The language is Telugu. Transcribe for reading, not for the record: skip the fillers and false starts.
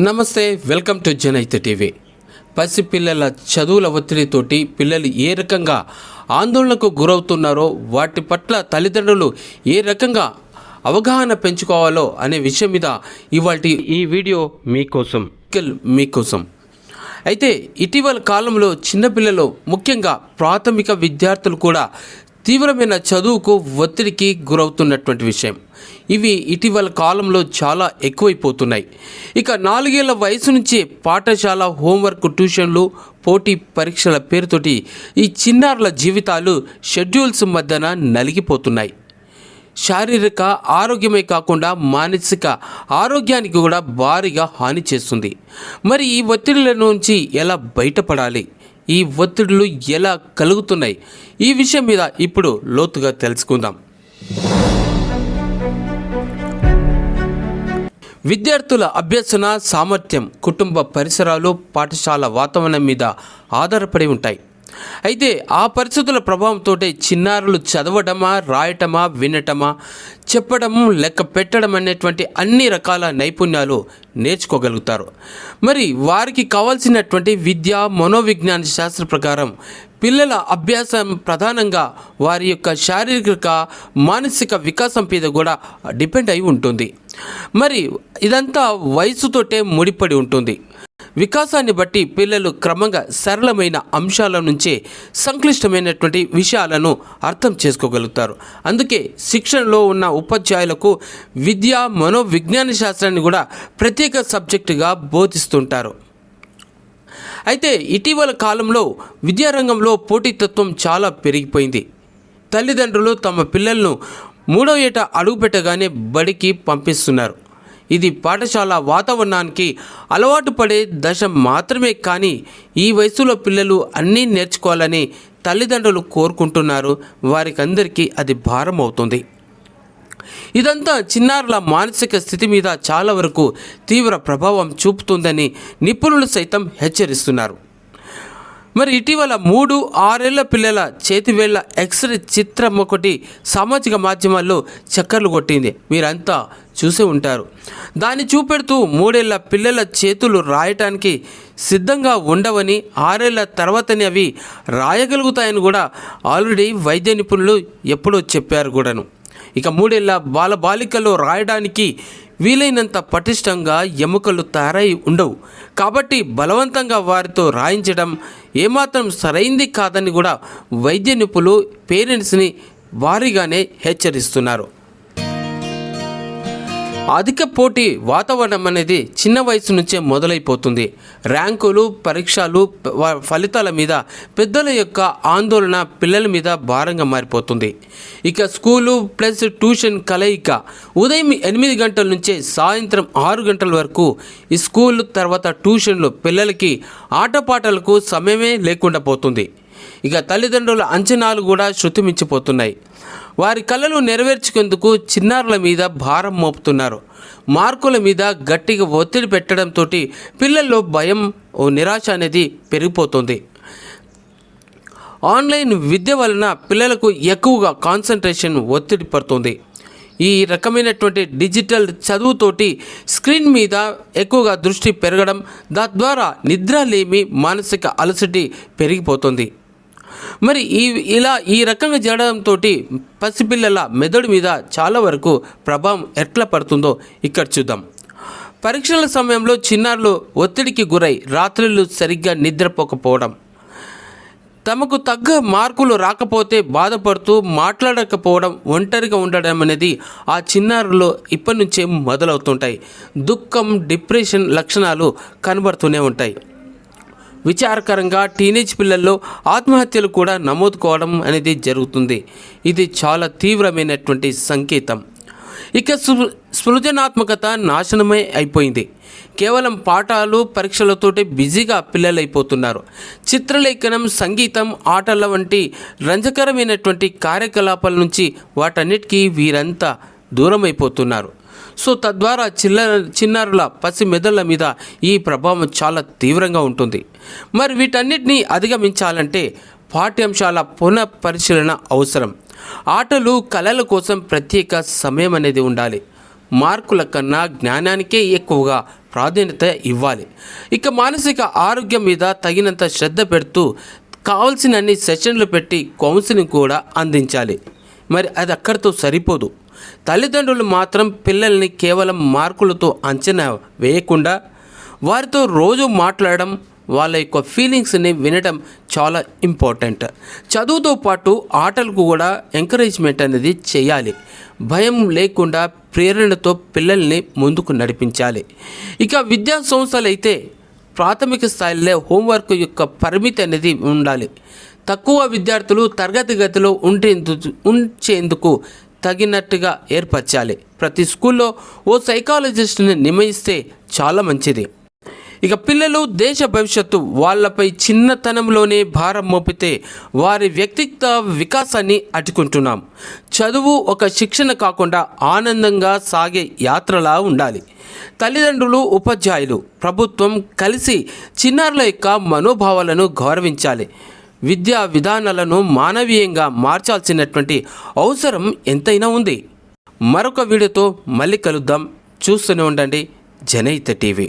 నమస్తే, వెల్కమ్ టు జనైత టీవీ. పసిపిల్లల చదువుల ఒత్తిడితోటి పిల్లలు ఏ రకంగా ఆందోళనకు గురవుతున్నారో, వాటి పట్ల తల్లిదండ్రులు ఏ రకంగా అవగాహన పెంచుకోవాలో అనే విషయం మీద ఇవాల్టి ఈ వీడియో మీకోసం. అయితే ఇటీవల కాలంలో చిన్నపిల్లలు, ముఖ్యంగా ప్రాథమిక విద్యార్థులు కూడా తీవ్రమైన చదువుకు ఒత్తిడికి గురవుతున్నటువంటి విషయం. ఇవి ఇటీవల కాలంలో చాలా ఎక్కువైపోతున్నాయి. ఇక 4 ఏళ్ల వయసు నుంచి పాఠశాల, హోంవర్క్, ట్యూషన్లు, పోటీ పరీక్షల పేరుతోటి ఈ చిన్నారుల జీవితాలు షెడ్యూల్స్ మధ్యన నలిగిపోతున్నాయి. శారీరక ఆరోగ్యమే కాకుండా మానసిక ఆరోగ్యానికి కూడా భారీగా హాని చేస్తుంది. మరి ఈ ఒత్తిడిల నుంచి ఎలా బయటపడాలి, ఈ ఒత్తిడులు ఎలా కలుగుతున్నాయి, ఈ విషయం మీద ఇప్పుడు లోతుగా తెలుసుకుందాం. విద్యార్థుల అభ్యసన సామర్థ్యం కుటుంబ పరిసరాలు, పాఠశాల వాతావరణం మీద ఆధారపడి ఉంటాయి. అయితే ఆ పరిస్థితుల ప్రభావంతో చిన్నారులు చదవడమా, రాయటమా, వినటమా, చెప్పడం, లెక్క పెట్టడం అనేటువంటి అన్ని రకాల నైపుణ్యాలు నేర్చుకోగలుగుతారు. మరి వారికి కావాల్సినటువంటి విద్య, మనోవిజ్ఞాన శాస్త్ర ప్రకారం పిల్లల అభ్యాసం ప్రధానంగా వారి యొక్క శారీరక, మానసిక వికాసం మీద కూడా డిపెండ్ అయి ఉంటుంది. మరి ఇదంతా వయసుతోటే ముడిపడి ఉంటుంది. వికాసాన్ని బట్టి పిల్లలు క్రమంగా సరళమైన అంశాల నుంచే సంక్లిష్టమైనటువంటి విషయాలను అర్థం చేసుకోగలుగుతారు. అందుకే శిక్షణలో ఉన్న ఉపాధ్యాయులకు విద్య, మనోవిజ్ఞాన శాస్త్రాన్ని కూడా ప్రత్యేక సబ్జెక్టుగా బోధిస్తుంటారు. అయితే ఇటీవల కాలంలో విద్యారంగంలో పోటీతత్వం చాలా పెరిగిపోయింది. తల్లిదండ్రులు తమ పిల్లలను 3వ ఏట అడుగుపెట్టగానే బడికి పంపిస్తున్నారు. ఇది పాఠశాల వాతావరణానికి అలవాటు పడే దశ మాత్రమే. కానీ ఈ వయసులో పిల్లలు అన్నీ నేర్చుకోవాలని తల్లిదండ్రులు కోరుకుంటున్నారు. వారికి అందరికీ అది భారం అవుతుంది. ఇదంతా చిన్నారుల మానసిక స్థితి మీద చాలా వరకు తీవ్ర ప్రభావం చూపుతుందని నిపుణులు సైతం హెచ్చరిస్తున్నారు. మరి ఇటీవల 3-6 ఏళ్ల పిల్లల చేతివేళ్ల ఎక్స్రే చిత్రం ఒకటి సామాజిక మాధ్యమాల్లో చక్కర్లు కొట్టింది. మీరంతా చూసే ఉంటారు. దాన్ని చూపెడుతూ 3 ఏళ్ల పిల్లల చేతులు రాయటానికి సిద్ధంగా ఉండవని, 6 ఏళ్ల తర్వాతనే అవి రాయగలుగుతాయని కూడా ఆల్రెడీ వైద్య నిపుణులు ఎప్పుడో చెప్పారు కూడాను. ఇక 3 ఏళ్ల బాలికలు రాయడానికి వీలైనంత పటిష్టంగా ఎముకలు తయారై ఉండవు. కాబట్టి బలవంతంగా వారితో రాయించడం ఏమాత్రం సరైంది కాదని కూడా వైద్య నిపుణులు పేరెంట్స్ని వారీగానే హెచ్చరిస్తున్నారు. అధిక పోటీ వాతావరణం అనేది చిన్న వయసు నుంచే మొదలైపోతుంది. ర్యాంకులు, పరీక్షలు, ఫలితాల మీద పెద్దల యొక్క ఆందోళన పిల్లల మీద భారంగా మారిపోతుంది. ఇక స్కూలు ప్లస్ ట్యూషన్ కలయిక. ఉదయం 8 గంటల నుంచే సాయంత్రం 6 గంటల వరకు ఈ స్కూల్ తర్వాత ట్యూషన్లు. పిల్లలకి ఆటపాటలకు సమయమే లేకుండా పోతుంది. ఇక తల్లిదండ్రుల అంచనాలు కూడా శృతిమించిపోతున్నాయి. వారి కళలు నెరవేర్చుకేందుకు చిన్నారుల మీద భారం మోపుతున్నారు. మార్కుల మీద గట్టిగా ఒత్తిడి పెట్టడంతో పిల్లల్లో భయం, నిరాశ అనేది పెరిగిపోతుంది. ఆన్లైన్ విద్య వలన పిల్లలకు ఎక్కువగా కాన్సన్ట్రేషన్ ఒత్తిడి పడుతుంది. ఈ రకమైనటువంటి డిజిటల్ చదువుతోటి స్క్రీన్ మీద ఎక్కువగా దృష్టి పెరగడం, తద్వారా నిద్రలేమి, మానసిక అలసటి పెరిగిపోతుంది. మరి ఈ రకంగా జరగడంతో పసిపిల్లల మెదడు మీద చాలా వరకు ప్రభావం ఎట్లా పడుతుందో ఇక్కడ చూద్దాం. పరీక్షల సమయంలో చిన్నారులు ఒత్తిడికి గురై రాత్రులు సరిగ్గా నిద్రపోకపోవడం, తమకు తగ్గ మార్కులు రాకపోతే బాధపడుతూ మాట్లాడకపోవడం, ఒంటరిగా ఉండడం అనేది ఆ చిన్నారులు ఇప్పటి నుంచే మొదలవుతుంటాయి. దుఃఖం, డిప్రెషన్ లక్షణాలు కనబడుతూనే ఉంటాయి. విచారకరంగా టీనేజ్ పిల్లల్లో ఆత్మహత్యలు కూడా నమోదు కావడం అనేది జరుగుతుంది. ఇది చాలా తీవ్రమైనటువంటి సంకేతం. ఇక సృజనాత్మకత నాశనమే అయిపోయింది. కేవలం పాఠాలు, పరీక్షలతోటి బిజీగా పిల్లలు అయిపోతున్నారు. చిత్రలేఖనం, సంగీతం, ఆటల వంటి రంజకరమైనటువంటి కార్యకలాపాల నుంచి వాటన్నిటికీ వీరంతా దూరం అయిపోతున్నారు. సో తద్వారా చిన్నారుల పసి మెదళ్ళ మీద ఈ ప్రభావం చాలా తీవ్రంగా ఉంటుంది. మరి వీటన్నిటినీ అధిగమించాలంటే పాఠ్యాంశాల పునఃపరిశీలన అవసరం. ఆటలు, కళల కోసం ప్రత్యేక సమయం అనేది ఉండాలి. మార్కుల కన్నా జ్ఞానానికే ఎక్కువగా ప్రాధాన్యత ఇవ్వాలి. ఇక మానసిక ఆరోగ్యం మీద తగినంత శ్రద్ధ పెడుతూ కావాల్సిన అన్ని సెషన్లు పెట్టి కౌన్సిలింగ్ కూడా అందించాలి. మరి అది అక్కడితో సరిపోదు. తల్లిదండ్రులు మాత్రం పిల్లల్ని కేవలం మార్కులతో అంచనా వేయకుండా వారితో రోజు మాట్లాడడం, వాళ్ళ యొక్క ఫీలింగ్స్ని వినడం చాలా ఇంపార్టెంట్. చదువుతో పాటు ఆటలకు కూడా ఎంకరేజ్మెంట్ అనేది చేయాలి. భయం లేకుండా ప్రేరణతో పిల్లల్ని ముందుకు నడిపించాలి. ఇక విద్యా సంస్థలు అయితే ప్రాథమిక స్థాయిలో హోంవర్క్ యొక్క పరిమితి అనేది ఉండాలి. తక్కువ విద్యార్థులు తరగతి గదిలో ఉంచేందుకు తగినట్టుగా ఏర్పరచాలి. ప్రతి స్కూల్లో ఓ సైకాలజిస్ట్ని నియమిస్తే చాలా మంచిది. ఇక పిల్లలు దేశ భవిష్యత్తు. వాళ్ళపై చిన్నతనంలోనే భారం మోపితే వారి వ్యక్తిత్వ వికాసాన్ని అడ్డుకుంటున్నాం. చదువు ఒక శిక్షణ కాకుండా ఆనందంగా సాగే యాత్రలా ఉండాలి. తల్లిదండ్రులు, ఉపాధ్యాయులు, ప్రభుత్వం కలిసి చిన్నారుల యొక్క మనోభావాలను గౌరవించాలి. విద్యా విధానాలను మానవీయంగా మార్చాల్సినటువంటి అవసరం ఎంతైనా ఉంది. మరొక వీడియోతో మళ్ళీ కలుద్దాం. చూస్తూనే ఉండండి జనహిత టీవీ.